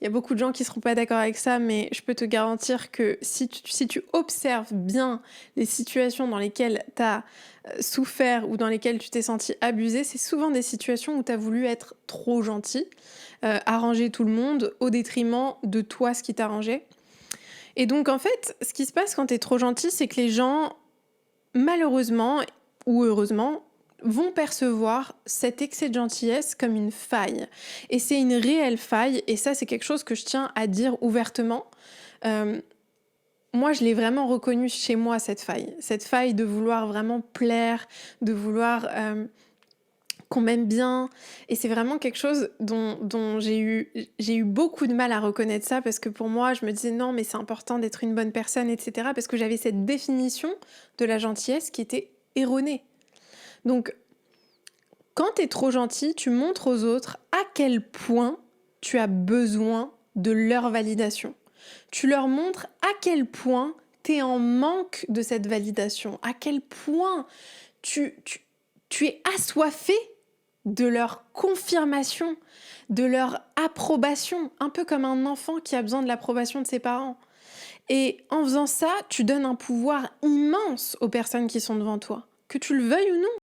Il y a beaucoup de gens qui seront pas d'accord avec ça, mais je peux te garantir que si tu observes bien les situations dans lesquelles tu as, souffert ou dans lesquelles tu t'es senti abusé, c'est souvent des situations où tu as voulu être trop gentil, arranger tout le monde au détriment de toi, ce qui t'arrangeait. Et donc en fait, ce qui se passe quand tu es trop gentil, c'est que les gens, malheureusement ou heureusement, vont percevoir cet excès de gentillesse comme une faille. Et c'est une réelle faille, et ça, c'est quelque chose que je tiens à dire ouvertement. Euh, Moi, je l'ai vraiment reconnu chez moi, cette faille. Cette faille de vouloir vraiment plaire, de vouloir qu'on m'aime bien. Et c'est vraiment quelque chose dont j'ai eu beaucoup de mal à reconnaître ça, parce que pour moi, je me disais non, mais c'est important d'être une bonne personne, etc. Parce que j'avais cette définition de la gentillesse qui était erronée. Donc, quand tu es trop gentil, tu montres aux autres à quel point tu as besoin de leur validation. Tu leur montres à quel point tu es en manque de cette validation, à quel point tu es assoiffé de leur confirmation, de leur approbation, un peu comme un enfant qui a besoin de l'approbation de ses parents. Et en faisant ça, tu donnes un pouvoir immense aux personnes qui sont devant toi, que tu le veuilles ou non.